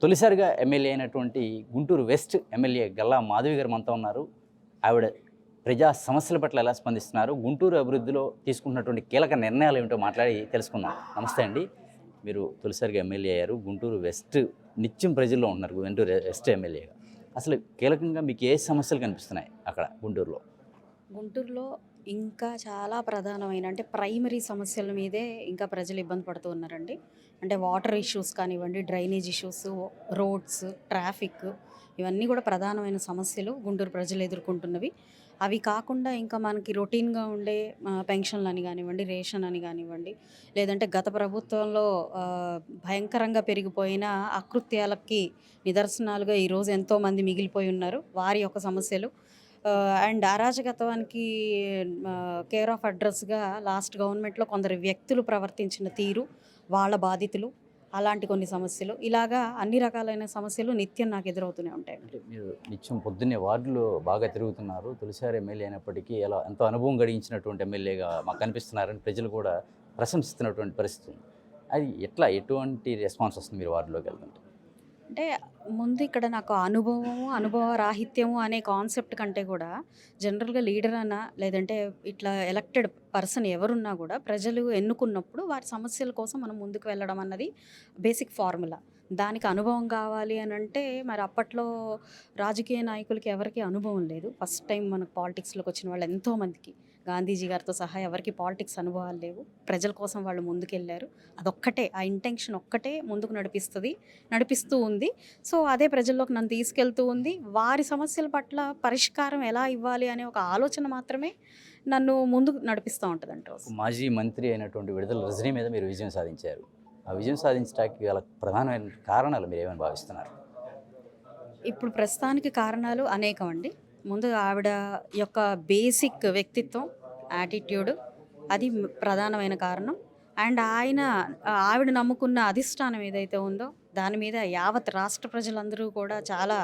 తొలిసారిగా ఎమ్మెల్యే అయినటువంటి Guntur west MLA Galla Madhavi గారు మనతో ఉన్నారు. ఆవిడ ప్రజా సమస్యల పట్ల ఎలా స్పందిస్తున్నారు, గుంటూరు అభివృద్ధిలో తీసుకుంటున్నటువంటి కీలక నిర్ణయాలు ఏమిటో మాట్లాడి తెలుసుకుందాం. నమస్తే అండి. మీరు తొలిసారిగా ఎమ్మెల్యే అయ్యారు. గుంటూరు వెస్ట్ నిత్యం ప్రజల్లో ఉంటున్నారు గుంటూరు వెస్ట్ ఎమ్మెల్యేగా. అసలు కీలకంగా మీకు ఏ సమస్యలు కనిపిస్తున్నాయి అక్కడ గుంటూరులో? గుంటూరులో ఇంకా చాలా ప్రధానమైన అంటే ప్రైమరీ సమస్యల మీదే ఇంకా ప్రజలు ఇబ్బంది పడుతూ ఉన్నారండి. అంటే వాటర్ ఇష్యూస్ కానివ్వండి, డ్రైనేజ్ ఇష్యూస్, రోడ్స్, ట్రాఫిక్, ఇవన్నీ కూడా ప్రధానమైన సమస్యలు గుంటూరు ప్రజలు ఎదుర్కొంటున్నవి. అవి కాకుండా ఇంకా మనకి రొటీన్గా ఉండే పెన్షన్లు అని కానివ్వండి, రేషన్ అని కానివ్వండి, లేదంటే గత ప్రభుత్వంలో భయంకరంగా పెరిగిపోయిన అకృత్యాలకి నిదర్శనాలుగా ఈరోజు ఎంతోమంది మిగిలిపోయి ఉన్నారు. వారి యొక్క సమస్యలు అండ్ అరాచకత్వానికి కేర్ ఆఫ్ అడ్రస్గా లాస్ట్ గవర్నమెంట్లో కొందరు వ్యక్తులు ప్రవర్తించిన తీరు, వాళ్ళ బాధితులు, అలాంటి కొన్ని సమస్యలు, ఇలాగా అన్ని రకాలైన సమస్యలు నిత్యం నాకు ఎదురవుతూనే ఉంటాయి. అంటే మీరు నిత్యం పొద్దున్నే వార్డులో బాగా తిరుగుతున్నారు. తొలిసారి ఎమ్మెల్యే అయినప్పటికీ ఎలా ఎంతో అనుభవం గడించినటువంటి ఎమ్మెల్యేగా మాకు కనిపిస్తున్నారని ప్రజలు కూడా ప్రశంసిస్తున్నటువంటి పరిస్థితి ఉంది. అది ఎటువంటి రెస్పాన్స్ వస్తుంది మీరు వార్డులోకి వెళ్తుంటే? అంటే ముందు ఇక్కడ నాకు అనుభవ రాహిత్యము అనే కాన్సెప్ట్ కంటే కూడా జనరల్గా లీడర్ అన్నా లేదంటే ఇట్లా ఎలక్టెడ్ పర్సన్ ఎవరున్నా కూడా ప్రజలు ఎన్నుకున్నప్పుడు వారి సమస్యల కోసం మనం ముందుకు వెళ్ళడం అన్నది బేసిక్ ఫార్ములా. దానికి అనుభవం కావాలి అని అంటే మరి అప్పట్లో రాజకీయ నాయకులకి ఎవరికి అనుభవం లేదు. ఫస్ట్ టైం మనకు పాలిటిక్స్లోకి వచ్చిన వాళ్ళు ఎంతోమందికి, గాంధీజీ గారితో సహా ఎవరికి పాలిటిక్స్ అనుభవాలు లేవు. ప్రజల కోసం వాళ్ళు ముందుకెళ్ళారు. అదొక్కటే, ఆ ఇంటెన్షన్ ఒక్కటే ముందుకు నడిపిస్తూ ఉంది. సో అదే ప్రజల్లోకి నన్ను తీసుకెళ్తూ ఉంది. వారి సమస్యల పట్ల పరిష్కారం ఎలా ఇవ్వాలి అనే ఒక ఆలోచన మాత్రమే నన్ను ముందుకు నడిపిస్తూ ఉంటుందంట. మాజీ మంత్రి అయినటువంటి విడుదల రజనీ మీద మీరు విజయం సాధించారు. ఆ విజయం సాధించడానికి గల ప్రధానమైన కారణాలు మీరు ఏమని భావిస్తున్నారు? ఇప్పుడు ప్రస్తుతానికి కారణాలు అనేకం అండి. ముందు ఆవిడ యొక్క బేసిక్ వ్యక్తిత్వం, యాటిట్యూడ్, అది ప్రధానమైన కారణం. అండ్ ఆవిడ నమ్ముకున్న అధిష్టానం ఏదైతే ఉందో దాని మీద యావత్ రాష్ట్ర ప్రజలందరూ కూడా చాలా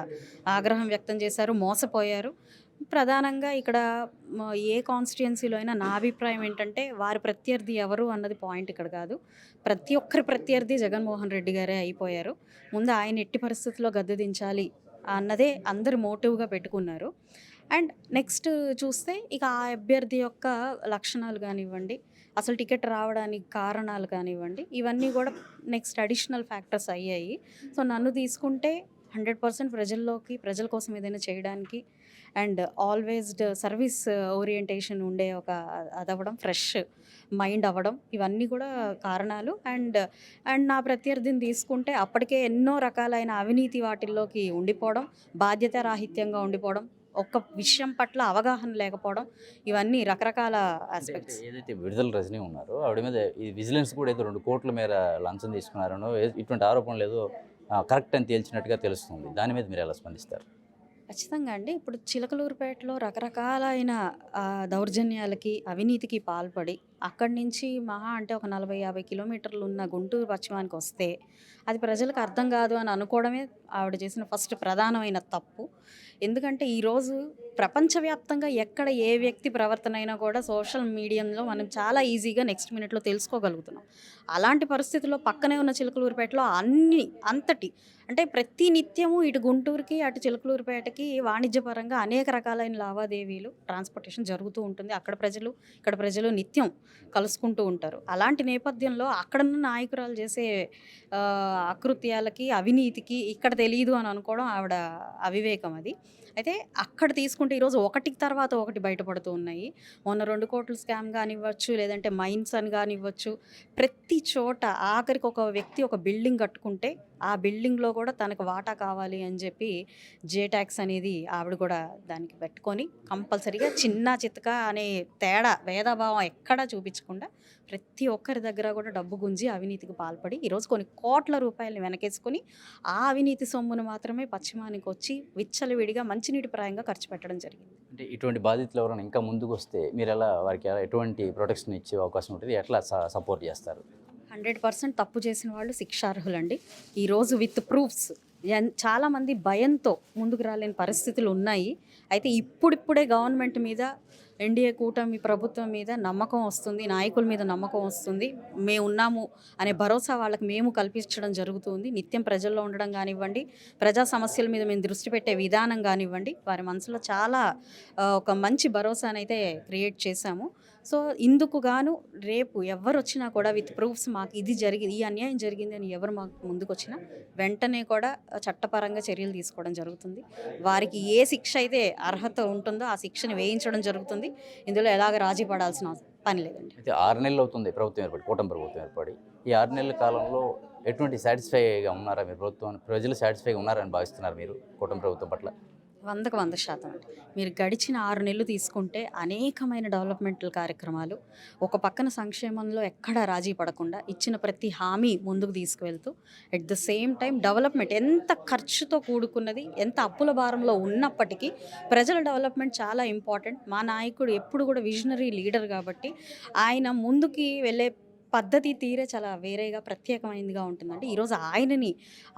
ఆగ్రహం వ్యక్తం చేశారు, మోసపోయారు. ప్రధానంగా ఇక్కడ ఏ కాన్స్టిట్యుయెన్సీలో అయినా నా అభిప్రాయం ఏంటంటే వారి ప్రత్యర్థి ఎవరు అన్నది పాయింట్ ఇక్కడ కాదు. ప్రతి ఒక్కరి ప్రత్యర్థి జగన్మోహన్ రెడ్డి గారే అయిపోయారు. ముందు ఆయన ఎట్టి పరిస్థితుల్లో గద్దె దించాలి అన్నదే అందరు మోటివ్గా పెట్టుకున్నారు. అండ్ నెక్స్ట్ చూస్తే ఇక ఆ అభ్యర్థి యొక్క లక్షణాలు కానివ్వండి, అసలు టికెట్ రావడానికి కారణాలు కానివ్వండి, ఇవన్నీ కూడా నెక్స్ట్ అడిషనల్ ఫ్యాక్టర్స్ అయ్యాయి. సో నన్ను తీసుకుంటే 100% ప్రజల కోసం ఏదైనా చేయడానికి అండ్ ఆల్వేస్డ్ సర్వీస్ ఓరియంటేషన్ ఉండే ఒక అదవ్వడం, ఫ్రెష్ మైండ్ అవ్వడం, ఇవన్నీ కూడా కారణాలు. అండ్ నా ప్రత్యర్థిని తీసుకుంటే అప్పటికే ఎన్నో రకాలైన అవినీతి వాటిల్లోకి ఉండిపోవడం, బాధ్యతారాహిత్యంగా ఉండిపోవడం, ఒక్క విషయం పట్ల అవగాహన లేకపోవడం, ఇవన్నీ రకరకాల ఆస్పెక్ట్స్. ఏదైతే విడుదల రజనీ ఉన్నారో ఆవిడ మీద ఈ విజిలెన్స్ కూడా ఏదో 2 కోట్ల మేర లంచం తీసుకున్నారనో ఇటువంటి ఆరోపణలు ఏదో కరెక్ట్ అని తేల్చినట్టుగా తెలుస్తుంది. దాని మీద మీరు ఎలా స్పందిస్తారు? ఖచ్చితంగా అండి. ఇప్పుడు చిలకలూరుపేటలో రకరకాలైన దౌర్జన్యాలకి, అవినీతికి పాల్పడి అక్కడి నుంచి మహా అంటే ఒక 40-50 కిలోమీటర్లు ఉన్న గుంటూరు పశ్చిమానికి వస్తే అది ప్రజలకు అర్థం కాదు అని అనుకోవడమే ఆవిడ చేసిన ఫస్ట్ ప్రధానమైన తప్పు. ఎందుకంటే ఈరోజు ప్రపంచవ్యాప్తంగా ఎక్కడ ఏ వ్యక్తి ప్రవర్తన అయినా కూడా సోషల్ మీడియాలో మనం చాలా ఈజీగా నెక్స్ట్ మినిట్లో తెలుసుకోగలుగుతున్నాం. అలాంటి పరిస్థితుల్లో పక్కనే ఉన్న చిలకలూరుపేటలో అంతటి అంటే ప్రతి నిత్యము ఇటు గుంటూరుకి అటు చిలకలూరుపేటకి వాణిజ్యపరంగా అనేక రకాలైన లావాదేవీలు, ట్రాన్స్పోర్టేషన్ జరుగుతూ ఉంటుంది. ఇక్కడ ప్రజలు నిత్యం కలుసుకుంటూ ఉంటారు. అలాంటి నేపథ్యంలో అక్కడున్న నాయకురాలు చేసే అకృత్యాలకి, అవినీతికి ఇక్కడ తెలియదు అని అనుకోవడం ఆవిడ అవివేకం అది. అయితే అక్కడ తీసుకుంటే ఈరోజు ఒకటికి తర్వాత ఒకటి బయటపడుతూ ఉన్నాయి. మొన్న 2 కోట్ల స్కామ్ కానివ్వచ్చు, లేదంటే మైన్స్ అని కానివ్వచ్చు, ప్రతి చోట ఆఖరికి ఒక వ్యక్తి ఒక బిల్డింగ్ కట్టుకుంటే ఆ బిల్డింగ్లో కూడా తనకు వాటా కావాలి అని చెప్పి జే ట్యాక్స్ అనేది ఆవిడ కూడా దానికి పెట్టుకొని కంపల్సరీగా చిన్న చితక అనే తేడా, భేదభావం ఎక్కడా చూపించకుండా ప్రతి ఒక్కరి దగ్గర కూడా డబ్బు గుంజి అవినీతికి పాల్పడి ఈరోజు కొన్ని కోట్ల రూపాయలు వెనకేసుకొని ఆ అవినీతి సొమ్మును మాత్రమే పశ్చిమానికి వచ్చి విచ్చలవిడిగా మంచినీటి ప్రాయంగా ఖర్చు పెట్టడం జరిగింది. అంటే ఇటువంటి బాధితులు ఎవరైనా ఇంకా ముందుకు వస్తే మీరు వారికి ఎటువంటి ప్రొటెక్షన్ ఇచ్చే అవకాశం ఉంటుంది? ఎట్లా సపోర్ట్ చేస్తారు? 100% తప్పు చేసిన వాళ్ళు శిక్షార్హులండి. ఈరోజు విత్ ప్రూఫ్స్ చాలామంది భయంతో ముందుకు రాలేని పరిస్థితులు ఉన్నాయి. అయితే ఇప్పుడిప్పుడే గవర్నమెంట్ మీద, ఎన్డీఏ కూటమి ప్రభుత్వం మీద నమ్మకం వస్తుంది. నాయకుల మీద నమ్మకం వస్తుంది. మేమున్నాము అనే భరోసా వాళ్ళకి మేము కల్పించడం జరుగుతుంది. నిత్యం ప్రజల్లో ఉండడం గానివ్వండి, ప్రజా సమస్యల మీద మేము దృష్టి పెట్టే విధానం గానివ్వండి, వారి మనసులో చాలా ఒక మంచి భరోసానైతే క్రియేట్ చేశాము. సో, ఇందుకు గాను రేపు ఎవ్వరొచ్చినా కూడా విత్ ప్రూఫ్స్ మాకు ఇది జరిగింది, ఈ అన్యాయం జరిగింది అని ఎవరు మాకు ముందుకొచ్చినా వెంటనే కూడా చట్టపరంగా చర్యలు తీసుకోవడం జరుగుతుంది. వారికి ఏ శిక్ష అయితే అర్హత ఉంటుందో ఆ శిక్షను వేయించడం జరుగుతుంది. ఇందులో ఎలాగ రాజీ పడాల్సిన పని లేదండి. అయితే 6 నెలలు అవుతుంది ప్రభుత్వం ఏర్పడి, కూటమి ప్రభుత్వం ఏర్పడి. ఈ 6 నెలల కాలంలో ఎటువంటి సాటిస్ఫైగా ఉన్నారా మీరు ప్రభుత్వం? ప్రజలు సాటిస్ఫైగా ఉన్నారని భావిస్తున్నారు మీరు కూటమి ప్రభుత్వం పట్ల? 100కి 100% అండి. మీరు గడిచిన 6 నెలలు తీసుకుంటే అనేకమైన డెవలప్మెంటల్ కార్యక్రమాలు, ఒక పక్కన సంక్షేమంలో ఎక్కడా రాజీ పడకుండా ఇచ్చిన ప్రతి హామీ ముందుకు తీసుకువెళ్తూ, at the same time development ఎంత ఖర్చుతో కూడుకున్నది, ఎంత అప్పుల భారంలో ఉన్నప్పటికీ ప్రజల డెవలప్మెంట్ చాలా ఇంపార్టెంట్. మా నాయకుడు ఎప్పుడు కూడా విజనరీ లీడర్ కాబట్టి ఆయన ముందుకి వెళ్ళే పద్ధతి తీరే చాలా వేరేగా ప్రత్యేకమైనదిగా ఉంటుందండి. ఈరోజు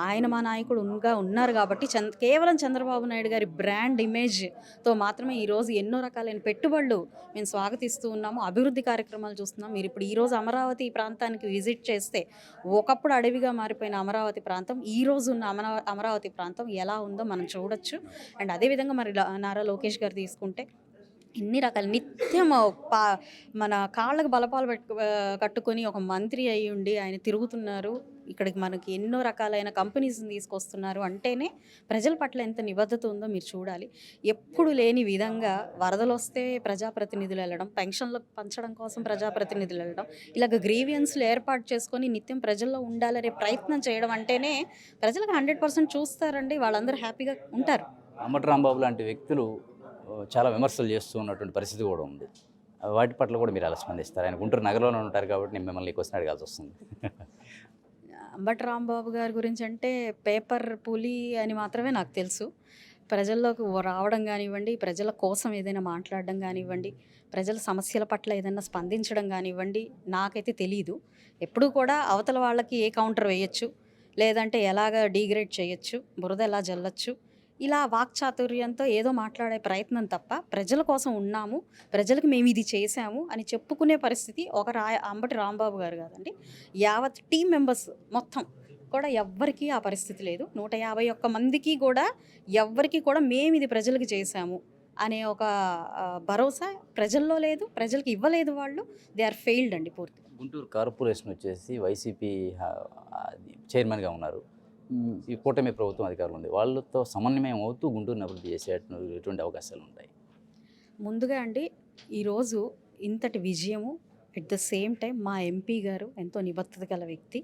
ఆయన మా నాయకుడు ఉన్నారు కాబట్టి కేవలం చంద్రబాబు నాయుడు గారి బ్రాండ్ ఇమేజ్తో మాత్రమే ఈరోజు ఎన్నో రకాలైన పెట్టుబడులు మేము స్వాగతిస్తూ ఉన్నాము. అభివృద్ధి కార్యక్రమాలు చూస్తున్నాం. మీరు ఇప్పుడు ఈరోజు అమరావతి ప్రాంతానికి విజిట్ చేస్తే ఒకప్పుడు అడవిగా మారిపోయిన అమరావతి ప్రాంతం, ఈరోజు ఉన్న అమరావతి ప్రాంతం ఎలా ఉందో మనం చూడొచ్చు. అండ్ అదేవిధంగా మరి నారా లోకేష్ గారు తీసుకుంటే ఎన్ని రకాల నిత్యం మన కాళ్ళకు బలపాలు కట్టుకొని ఒక మంత్రి అయి ఉండి ఆయన తిరుగుతున్నారు. ఇక్కడికి మనకి ఎన్నో రకాలైన కంపెనీస్ని తీసుకొస్తున్నారు అంటేనే ప్రజల పట్ల ఎంత నిబద్ధత ఉందో మీరు చూడాలి. ఎప్పుడు లేని విధంగా వరదలు వస్తే ప్రజాప్రతినిధులు వెళ్ళడం, పెన్షన్లు పంచడం కోసం ప్రజాప్రతినిధులు వెళ్ళడం, ఇలాగ గ్రీవియన్స్లు ఏర్పాటు చేసుకొని నిత్యం ప్రజల్లో ఉండాలనే ప్రయత్నం చేయడం అంటేనే ప్రజలకు 100% చూస్తారండి. వాళ్ళందరూ హ్యాపీగా ఉంటారు. అంబటి రాంబాబు లాంటి వ్యక్తులు చాలా విమర్శలు చేస్తూ ఉన్నటువంటి పరిస్థితి కూడా ఉంది. వాటి పట్ల కూడా మీరు ఎలా స్పందిస్తారు? ఆయన గుంటూరు నగరంలో ఉంటారు కాబట్టి నేను మిమ్మల్ని క్వశ్చన్ అడగాల్సి వస్తుంది. అంబటి రాంబాబు గారి గురించి అంటే పేపర్ పులి అని మాత్రమే నాకు తెలుసు. ప్రజల్లోకి రావడం కానివ్వండి, ప్రజల కోసం ఏదైనా మాట్లాడడం కానివ్వండి, ప్రజల సమస్యల పట్ల ఏదైనా స్పందించడం కానివ్వండి, నాకైతే తెలీదు. ఎప్పుడూ కూడా అవతల వాళ్ళకి ఏ కౌంటర్ వేయచ్చు, లేదంటే ఎలాగ డీగ్రేడ్ చేయొచ్చు, బురద ఎలా జల్లచ్చు, ఇలా వాక్చాతుర్యంతో ఏదో మాట్లాడే ప్రయత్నం తప్ప ప్రజల కోసం ఉన్నాము, ప్రజలకు మేము ఇది చేశాము అని చెప్పుకునే పరిస్థితి అంబటి రాంబాబు గారు కాదండి, యావత్ టీం మెంబర్స్ మొత్తం కూడా ఎవ్వరికీ ఆ పరిస్థితి లేదు. 151 మందికి కూడా ఎవ్వరికి కూడా మేము ఇది ప్రజలకు చేశాము అనే ఒక భరోసా ప్రజల్లో లేదు, ప్రజలకు ఇవ్వలేదు. వాళ్ళు దే ఆర్ ఫెయిల్డ్ అండి పూర్తిగా. గుంటూరు కార్పొరేషన్ వచ్చేసి వైసీపీ చైర్మన్గా ఉన్నారు. ఈ కూటమి ప్రభుత్వం అధికారులు ఉంది. వాళ్ళతో సమన్వయం అవుతూ గుంటూరుని అభివృద్ధి చేసేటువంటి అవకాశాలు ఉంటాయి. ముందుగా అండి, ఈరోజు ఇంతటి విజయము, ఎట్ ద సేమ్ టైం మా ఎంపీ గారు ఎంతో నిబద్ధత గల వ్యక్తి.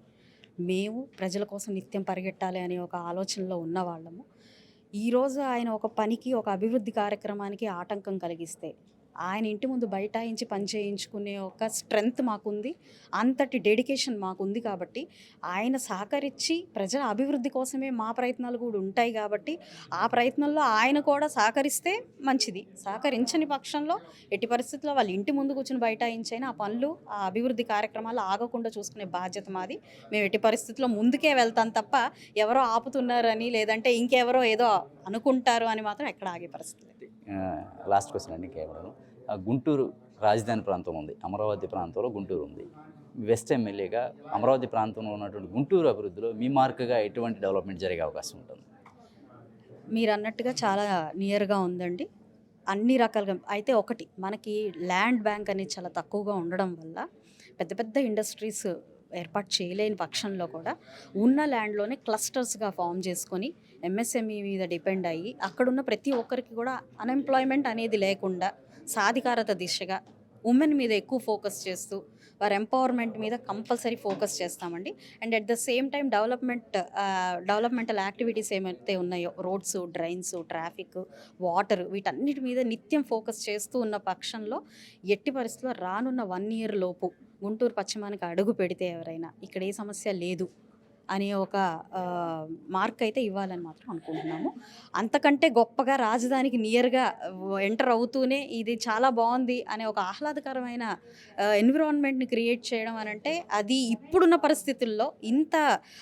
మేము ప్రజల కోసం నిత్యం పరిగెట్టాలి అనే ఒక ఆలోచనలో ఉన్నవాళ్ళము. ఈరోజు ఆయన ఒక పనికి, ఒక అభివృద్ధి కార్యక్రమానికి ఆటంకం కలిగిస్తే ఆయన ఇంటి ముందు బైఠాయించి పని చేయించుకునే ఒక స్ట్రెంగ్త్ మాకుంది, అంతటి డెడికేషన్ మాకుంది. కాబట్టి ఆయన సహకరించి ప్రజల అభివృద్ధి కోసమే మా ప్రయత్నాలు కూడా ఉంటాయి. కాబట్టి ఆ ప్రయత్నంలో ఆయన కూడా సహకరిస్తే మంచిది. సహకరించని పక్షంలో ఎట్టి పరిస్థితుల్లో వాళ్ళ ఇంటి ముందు కూర్చుని బైఠాయించైనా ఆ పనులు, ఆ అభివృద్ధి కార్యక్రమాలు ఆగకుండా చూసుకునే బాధ్యత మాది. మేము ఎట్టి పరిస్థితుల్లో ముందుకే వెళ్తాం తప్ప ఎవరో ఆపుతున్నారని, లేదంటే ఇంకెవరో ఏదో అనుకుంటారు అని మాత్రం ఎక్కడ ఆగే పరిస్థితి. లాస్ట్ క్వశ్చన్ అండి కేవలం. గుంటూరు రాజధాని ప్రాంతం ఉంది, అమరావతి ప్రాంతంలో గుంటూరు ఉంది. వెస్ట్ ఎమ్మెల్యేగా అమరావతి ప్రాంతంలో ఉన్నటువంటి గుంటూరు అభివృద్ధిలో మీ మార్కుగా ఎటువంటి డెవలప్మెంట్ జరిగే అవకాశం ఉంటుంది? మీరు అన్నట్టుగా చాలా నియర్గా ఉందండి, అన్ని రకాలుగా. అయితే ఒకటి, మనకి ల్యాండ్ బ్యాంక్ అనేది చాలా తక్కువగా ఉండడం వల్ల పెద్ద పెద్ద ఇండస్ట్రీస్ ఏర్పాటు చేయలేని పక్షంలో కూడా ఉన్న ల్యాండ్లోనే క్లస్టర్స్గా ఫామ్ చేసుకొని ఎంఎస్ఎంఈ మీద డిపెండ్ అయ్యి అక్కడున్న ప్రతి ఒక్కరికి కూడా అన్ఎంప్లాయ్మెంట్ అనేది లేకుండా సాధికారత దిశగా ఉమెన్ మీద ఎక్కువ ఫోకస్ చేస్తూ వారి ఎంపవర్మెంట్ మీద కంపల్సరీ ఫోకస్ చేస్తామండి. And at the same time developmental activities ఏమైతే ఉన్నాయో, రోడ్స్, డ్రైన్స్, ట్రాఫిక్, వాటర్, వీటన్నిటి మీద నిత్యం ఫోకస్ చేస్తూ ఉన్న పక్షంలో ఎట్టి పరిస్థితుల్లో రానున్న 1 year లోపు గుంటూరు పశ్చిమానికి అడుగు పెడితే ఎవరైనా ఇక్కడ ఏ సమస్య లేదు అనే ఒక మార్క్ అయితే ఇవ్వాలని మాత్రం అనుకుంటున్నాము. అంతకంటే గొప్పగా రాజధానికి నియర్‌గా ఎంటర్ అవుతూనే ఇది చాలా బావుంది అనే ఒక ఆహ్లాదకరమైన ఎన్విరాన్మెంట్‌ని క్రియేట్ చేయడం అనంటే అది ఇప్పుడున్న పరిస్థితుల్లో ఇంత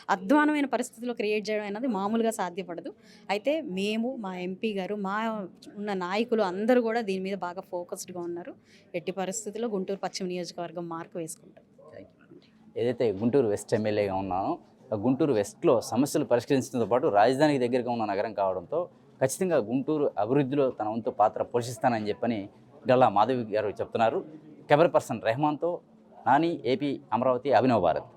అధ్వానమైన పరిస్థితిలో క్రియేట్ చేయడం అనేది మామూలుగా సాధ్యపడదు. అయితే మేము, మా ఎంపీ గారు, మా ఉన్న నాయకులు అందరూ కూడా దీని మీద బాగా ఫోకస్డ్‌గా ఉన్నారు. ఎట్టి పరిస్థితుల్లో గుంటూరు పశ్చిమ నియోజకవర్గం మార్క్ వేసుకుంటాం. ఏదైతే గుంటూరు వెస్ట్ ఎమ్మెల్యేగా ఉన్నానో ఆ గుంటూరు వెస్ట్లో సమస్యలు పరిష్కరించడంతో పాటు రాజధానికి దగ్గరగా ఉన్న నగరం కావడంతో ఖచ్చితంగా గుంటూరు అభివృద్ధిలో తన వంతు పాత్ర పోషిస్తానని చెప్పని గల్లా మాధవి గారు చెప్తున్నారు. కెమెరా పర్సన్ రెహమాన్తో నాని, ఏపీ అమరావతి, అభినవ్ భారత్.